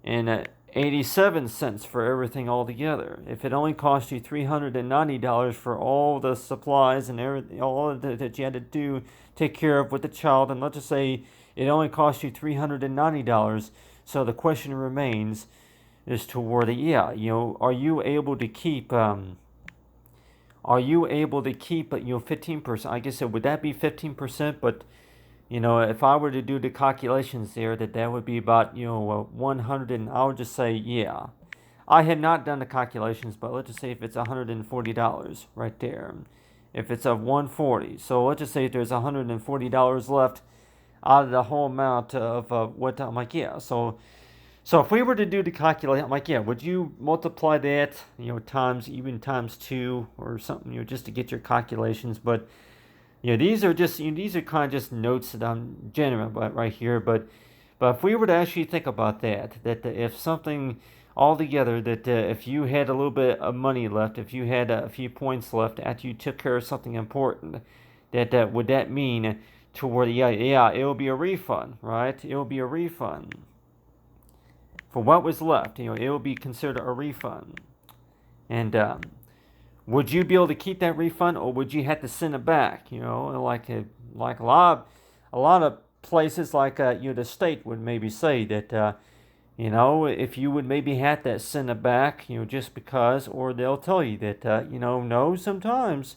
and 87 cents for everything all together. If it only cost you $390 for all the supplies and everything, all that you had to take care of with the child, and let's just say it only cost you $390. So the question remains as to where are you able to keep 15%? I guess would that be 15%? But if I were to do the calculations there, that would be about 100, and I would just say I had not done the calculations, but let's just say if it's $140 right there, if it's a 140, so let's just say if there's $140 left out of the whole amount of what I'm like, so if we were to do the calculation, I'm like, would you multiply that times 2 or something, just to get your calculations? But these are kind of just notes that I'm generating about right here. But if we were to actually think about that if something altogether, that if you had a little bit of money left, if you had a few points left after you took care of something important, that would that mean to where it will be a refund, right? It will be a refund for what was left. It will be considered a refund. And would you be able to keep that refund, or would you have to send it back? Like a lot a lot of places like the state would maybe say that if you would maybe have to send it back, just because, or they'll tell you that no, sometimes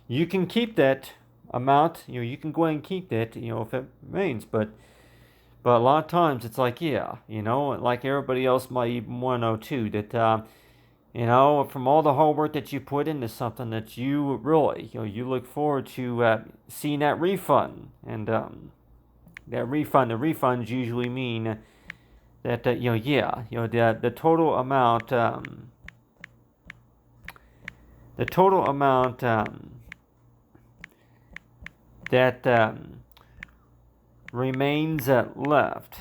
you can keep that amount, you can go ahead and keep that, if it remains, but a lot of times it's like, yeah, like everybody else might even want to know too that from all the hard work that you put into something that you really, you look forward to seeing that refund. And the refunds usually mean that, the total amount, that remains left.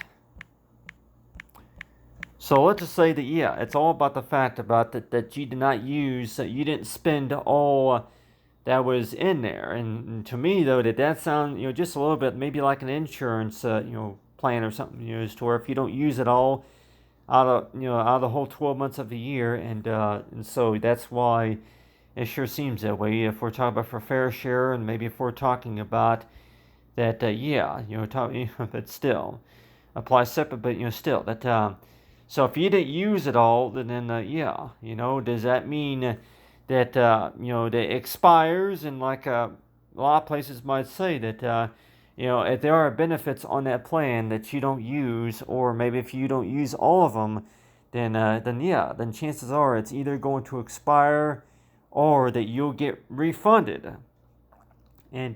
So let's just say that, yeah, it's all about the fact about that you did not use, you didn't spend all that was in there. And to me, though, that sounds, just a little bit maybe like an insurance, plan or something, to where if you don't use it all out of the whole 12 months of the year, and so that's why it sure seems that way. If we're talking about for fair share, and maybe if we're talking about that, yeah, but still applies separate, but still that. So if you didn't use it all, then yeah, does that mean that that expires? And like a lot of places might say that if there are benefits on that plan that you don't use, or maybe if you don't use all of them, then yeah, then chances are it's either going to expire or that you'll get refunded. And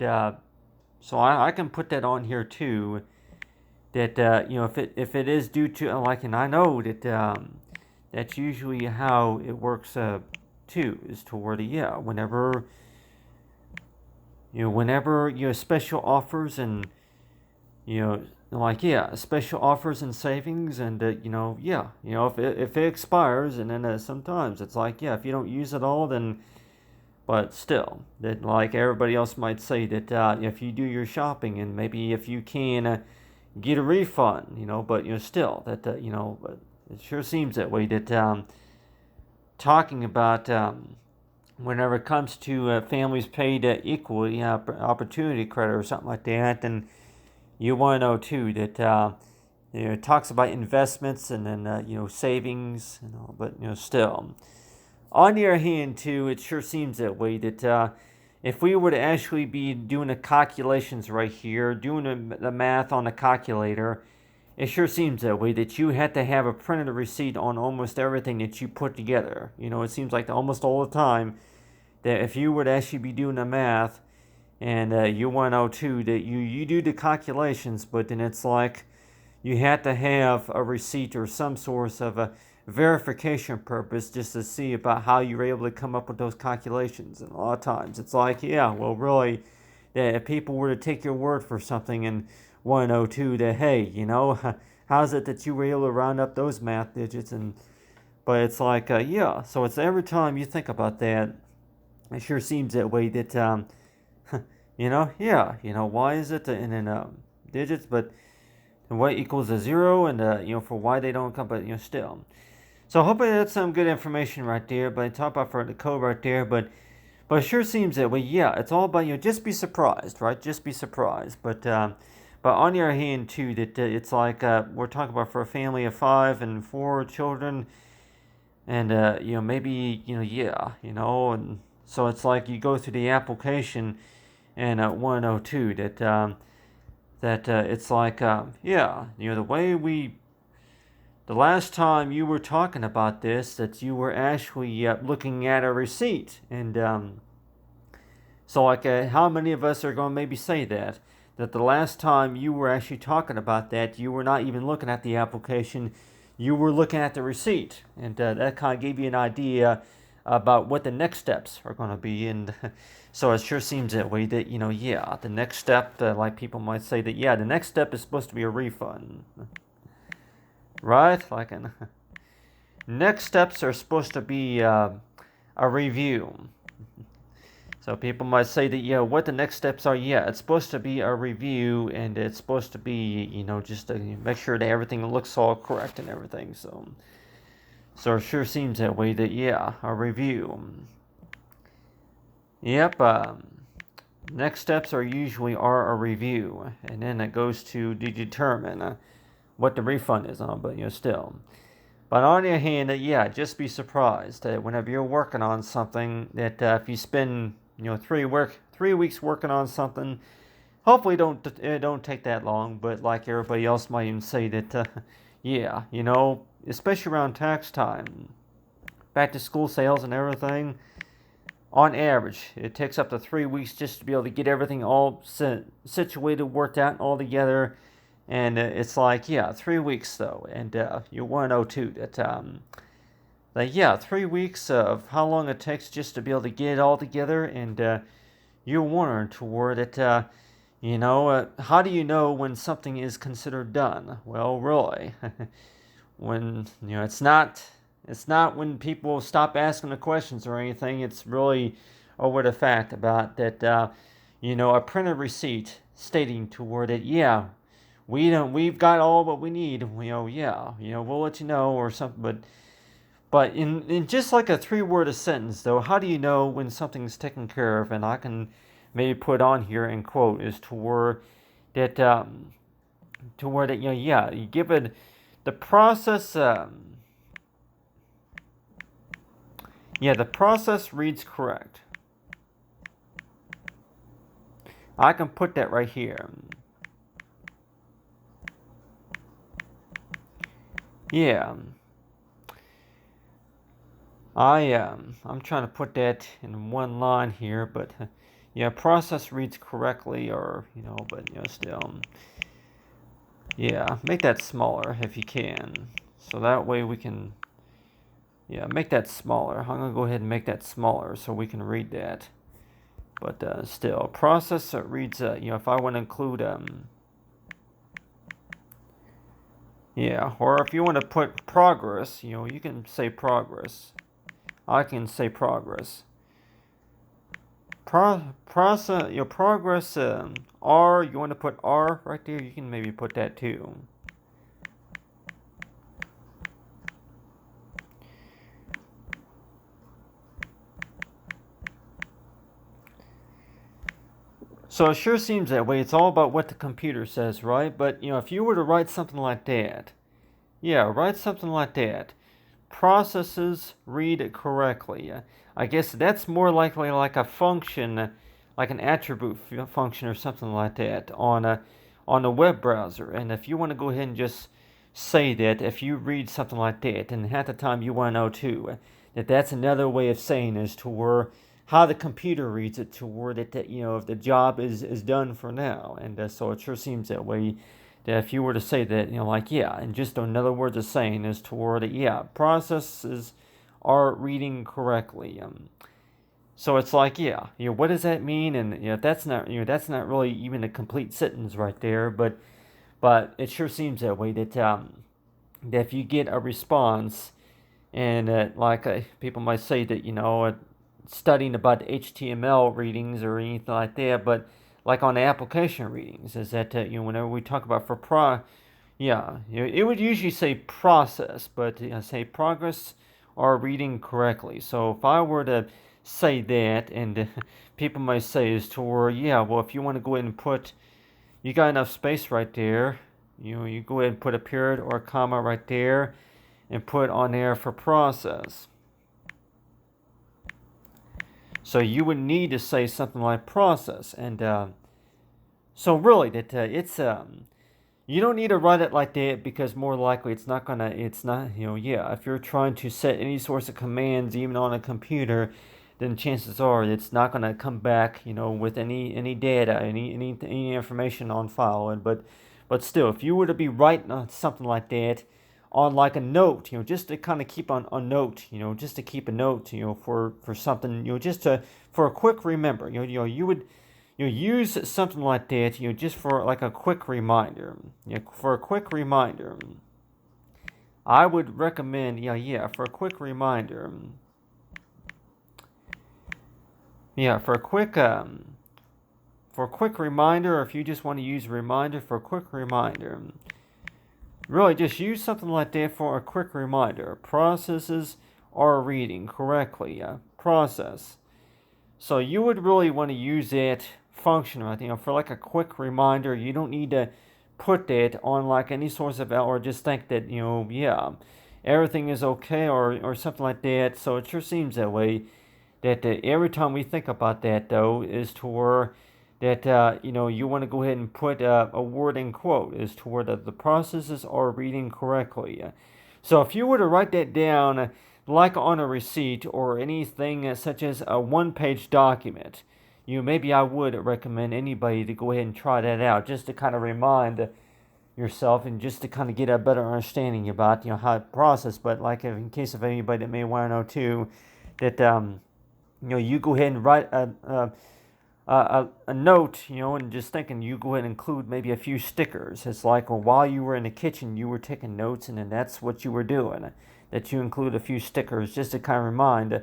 so I can put that on here too. That if it is due to and I know that that's usually how it works too, is toward whenever special offers and special offers and savings, and if it expires, and then sometimes it's like, yeah, if you don't use it all, then, but still, that like everybody else might say that if you do your shopping, and maybe if you can get a refund, but still that but it sure seems that way that talking about whenever it comes to families paid equally, opportunity credit or something like that, then you want to know too that it talks about investments, and then savings, but still, on the other hand too, it sure seems that way that if we were to actually be doing the calculations right here, doing the math on the calculator, it sure seems that way that you had to have a printed receipt on almost everything that you put together. It seems like almost all the time that if you would actually be doing the math, and you want to know too that you do the calculations, but then it's like you had to have a receipt or some source of a verification purpose, just to see about how you were able to come up with those calculations. And a lot of times it's like, yeah, well, really, that if people were to take your word for something and want to know too that, hey, how's it that you were able to round up those math digits? But it's like, yeah, so it's every time you think about that, it sure seems that way that yeah, why is it and then digits, but y equals a 0, and for why they don't come, but still. So hopefully that's some good information right there. But I talk about for the code right there, but it sure seems that way. Yeah, it's all about just be surprised, right? Just be surprised. But on the other hand too, that it's like we're talking about for a family of 5 and 4 children, and maybe yeah, and so it's like you go through the application, and 102 that it's like yeah, the way the last time you were talking about this, that you were actually looking at a receipt. And so like how many of us are going to maybe say that the last time you were actually talking about that, you were not even looking at the application, you were looking at the receipt. And that kind of gave you an idea about what the next steps are going to be. And so it sure seems that way that yeah, the next step, like people might say that, yeah, the next step is supposed to be a refund, right? Like next steps are supposed to be a review. So people might say that, yeah, what the next steps are, yeah, it's supposed to be a review, and it's supposed to be just to make sure that everything looks all correct and everything. So it sure seems that way that, yeah, a review. Yep. Next steps are usually a review, and then it goes to determine what the refund is on, but still. But on the other hand, yeah, just be surprised that whenever you're working on something, that if you spend 3 weeks working on something, hopefully it don't take that long. But like everybody else might even say that, yeah, especially around tax time, back to school sales and everything. On average, it takes up to 3 weeks just to be able to get everything all situated, worked out, all together. And it's like, yeah, 3 weeks though. And you want to know too that yeah, 3 weeks of how long it takes just to be able to get it all together. And you're wondering toward it, how do you know when something is considered done? Well, really, when it's not when people stop asking the questions or anything. It's really over the fact about that a printed receipt stating toward it, yeah, we've got all what we need, yeah, we'll let you know or something. But in just like a 3 word sentence though, how do you know when something's taken care of? And I can maybe put on here and quote is toward that toward it, yeah, you give it the process. Yeah, the process reads correct. I can put that right here. Yeah. I'm trying to put that in one line here, but yeah, process reads correctly, or but still, yeah, make that smaller if you can, so that way we can, yeah, make that smaller. I'm gonna go ahead and make that smaller so we can read that. But still, process reads, if I want to include, yeah, or if you want to put progress, you can say progress. I can say progress. Process, your progress, R, you want to put R right there? You can maybe put that too. So it sure seems that way. It's all about what the computer says, right? But, if you were to write something like that, yeah, write something like that. Processes read correctly. I guess that's more likely like a function, like an attribute function or something like that on a web browser. And if you want to go ahead and just say that, if you read something like that, and half the time you want to know too, that that's another way of saying is to where how the computer reads it to word it that if the job is done for now. And so it sure seems that way, that if you were to say that, like, yeah, and just another word of saying is toward it, yeah, processes are reading correctly. So it's like, yeah, what does that mean? And that's not really even a complete sentence right there, but it sure seems that way that if you get a response, and like people might say that studying about HTML readings or anything like that, but like on the application readings, is that whenever we talk about yeah, it would usually say process, but say progress or reading correctly. So if I were to say that, and people might say is to where, yeah, well, if you want to go ahead and put, you got enough space right there, you go ahead and put a period or a comma right there, and put on there for process. So you would need to say something like process, and so really that it's you don't need to write it like that, because more likely it's not yeah, if you're trying to set any sorts of commands even on a computer, then chances are it's not gonna come back with any data, any information on file. And but still, if you were to be writing something like that on like a note, just to kind of keep on a note, just to keep a note, for something, just to for a quick remember, you would use something like that, just for like a quick reminder. For a quick reminder, I would recommend, for a quick reminder, for a quick reminder, or if you just want to use a reminder for a quick reminder, really just use something like that for a quick reminder. Processes are reading correctly. Process. So you would really want to use it function, right? For like a quick reminder. You don't need to put that on like any source of, or just think that, yeah, everything is okay, or something like that. So it sure seems that way, that every time we think about that, though, is to where that, you want to go ahead and put a word in quote, is to where the processes are reading correctly. So if you were to write that down, like on a receipt or anything such as a one-page document, maybe I would recommend anybody to go ahead and try that out, just to kind of remind yourself, and just to kind of get a better understanding about how to process. But like, in case of anybody that may want to know too, that you go ahead and write a note, and just thinking, you go ahead and include maybe a few stickers. It's like, well, while you were in the kitchen, you were taking notes, and then that's what you were doing. That you include a few stickers, just to kind of remind,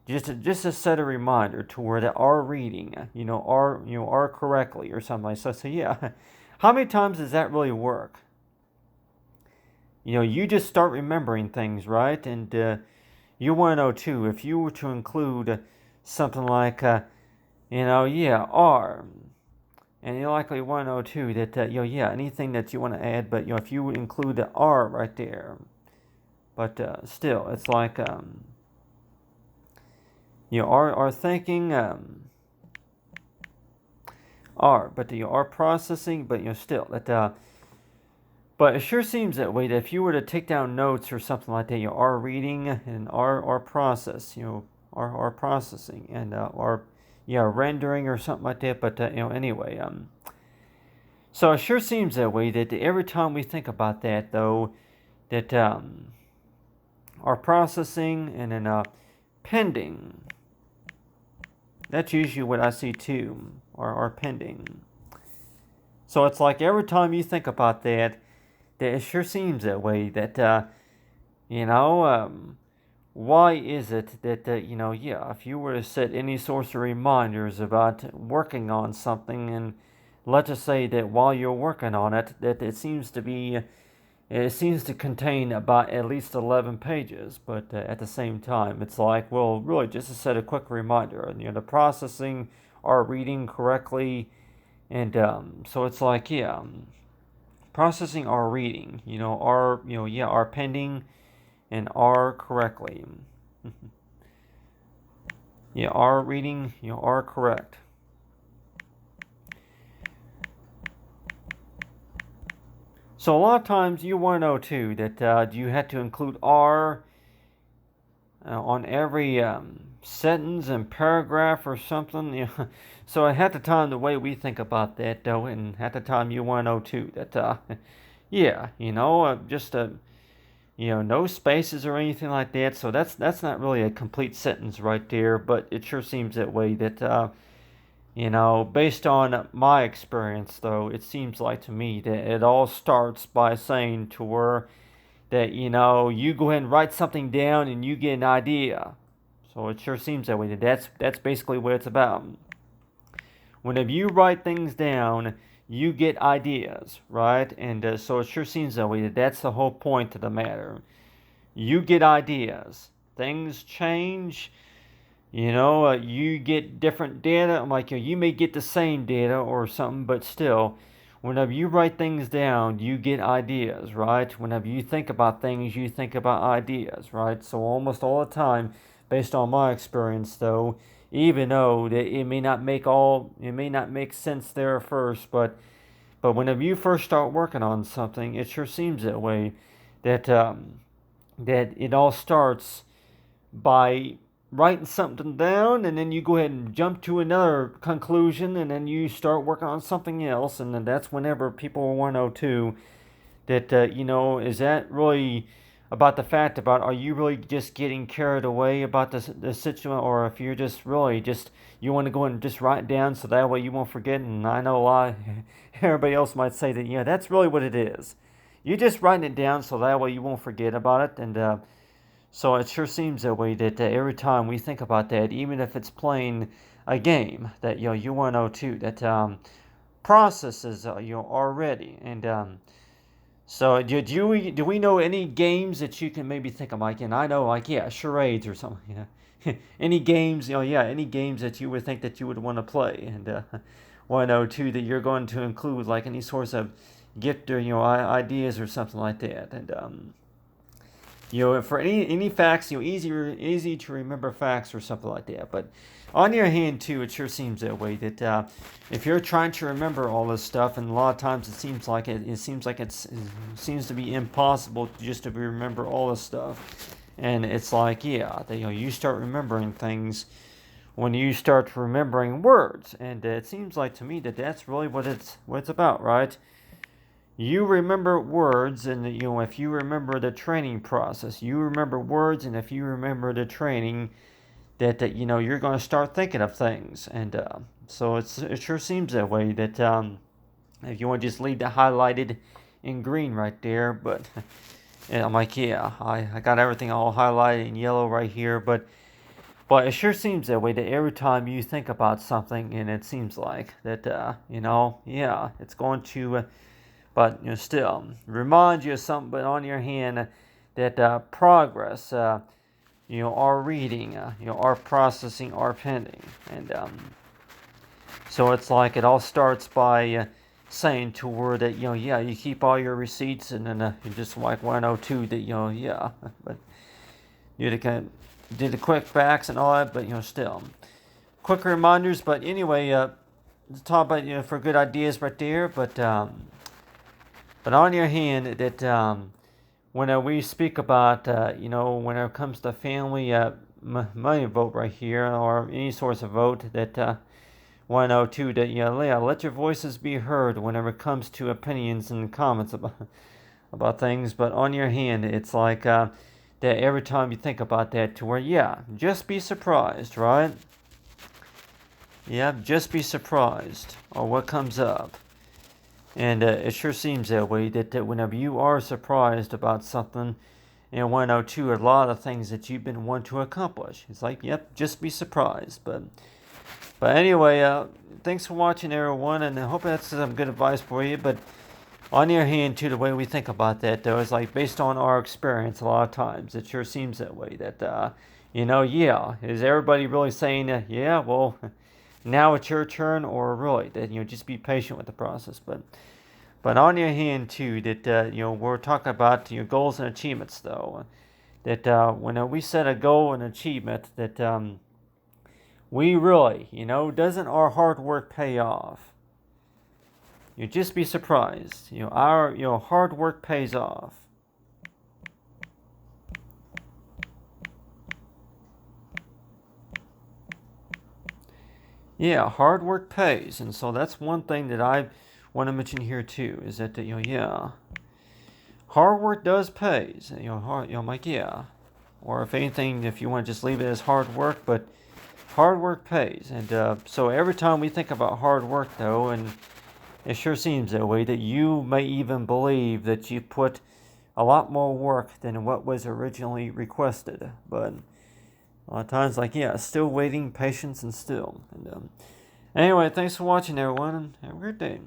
just to set a reminder to where they are reading, are correctly, or something like that. So yeah, how many times does that really work? You just start remembering things, right? And you want to know too, if you were to include something like, yeah, R. And you likely want to know too that, yeah, anything that you want to add, but, if you include the R right there. But still, it's like, are thinking, are, but you are processing, but, still, that, but it sure seems that way, that if you were to take down notes or something like that, you are reading, and are process, are processing, and are, yeah, rendering or something like that. But anyway, so it sure seems that way, that every time we think about that, though, that our processing, and then pending. That's usually what I see too, or pending. So it's like every time you think about that it sure seems that way, that why is it that, yeah, if you were to set any sorts of reminders about working on something, and let's just say that while you're working on it, that it seems to contain about at least 11 pages, but at the same time, it's like, well, really, just to set a quick reminder, the processing are reading correctly, and so it's like, yeah, processing are reading, are, yeah, are pending, and are correctly. Yeah, are reading, are correct. So a lot of times you want to know too that you have to include are on every sentence and paragraph or something. So at the time, the way we think about that, though, and at the time you want to know too that yeah, just no spaces or anything like that. So that's not really a complete sentence right there, but it sure seems that way, that based on my experience, though, it seems like to me that it all starts by saying to where that, you go ahead and write something down and you get an idea. So it sure seems that way. That's basically what it's about. Whenever you write things down, you get ideas, right? And so it sure seems that way. That's the whole point of the matter. You get ideas. Things change. You get different data. Like, you may get the same data or something, but still, whenever you write things down, you get ideas, right? Whenever you think about things, you think about ideas, right? So almost all the time, based on my experience, though, even though that it may not make sense there at first, but whenever you first start working on something, it sure seems that way, that that it all starts by writing something down, and then you go ahead and jump to another conclusion, and then you start working on something else, and then that's whenever people want to know too that is that really about the fact about, are you really just getting carried away about the situation, or if you're just really just, you want to go and just write it down so that way you won't forget. And I know a lot everybody else might say that, that's really what it is. You're just writing it down so that way you won't forget about it. And so it sure seems that way, that every time we think about that, even if it's playing a game, that you want to know too that processes are ready, and So do we know any games that you can maybe think of, like, and I know, like, yeah, charades or something, any games, yeah, any games that you would think that you would want to play, and want to know too that you're going to include like any sorts of gift or ideas or something like that, and for any facts, easy to remember facts or something like that. But on your hand too, it sure seems that way. That if you're trying to remember all this stuff, and a lot of times it seems to be impossible just to remember all this stuff. And it's like, yeah, that, you start remembering things when you start remembering words, and it seems like to me that that's really what it's about, right? You remember words, and if you remember the training process, you remember words, and if you remember the training, that you're going to start thinking of things, and so it sure seems that way. That if you want to just leave it highlighted in green right there, but and I'm like, yeah, I got everything all highlighted in yellow right here, but it sure seems that way, that every time you think about something, and it seems like that, yeah, it's going to, but still remind you of something, but on your hand, that progress, our reading, our processing, our pending, and so it's like it all starts by saying to her that yeah, you keep all your receipts, and then you just like 102 that yeah, but you did the quick facts and all that, but still quick reminders. But anyway, talk about for good ideas right there, but on your hand, that when we speak about, when it comes to family money vote right here, or any source of vote, that 102, that yeah, let your voices be heard whenever it comes to opinions and comments about things. But on your hand, it's like that every time you think about that, to where, yeah, just be surprised, right? Yeah, just be surprised or what comes up. And it sure seems that way, that whenever you are surprised about something, and 102, a lot of things that you've been wanting to accomplish. It's like, yep, just be surprised. But anyway, thanks for watching, everyone, and I hope that's some good advice for you. But on your hand, too, the way we think about that, though, is like based on our experience a lot of times. It sure seems that way, that, yeah, is everybody really saying, yeah, well, now it's your turn, or really, that, just be patient with the process. But on your hand, too, that, we're talking about your goals and achievements, though. That when we set a goal and achievement, that we really, doesn't our hard work pay off? You just be surprised. Our hard work pays off. Yeah, hard work pays, and so that's one thing that I want to mention here too. Is that yeah, hard work does pays. I'm like, yeah, or if anything, if you want to just leave it as hard work, but hard work pays, and so every time we think about hard work, though, and it sure seems that way, that you may even believe that you put a lot more work than what was originally requested. But a lot of times, like, yeah, still waiting, patience, and still. And anyway, thanks for watching, everyone, and have a great day.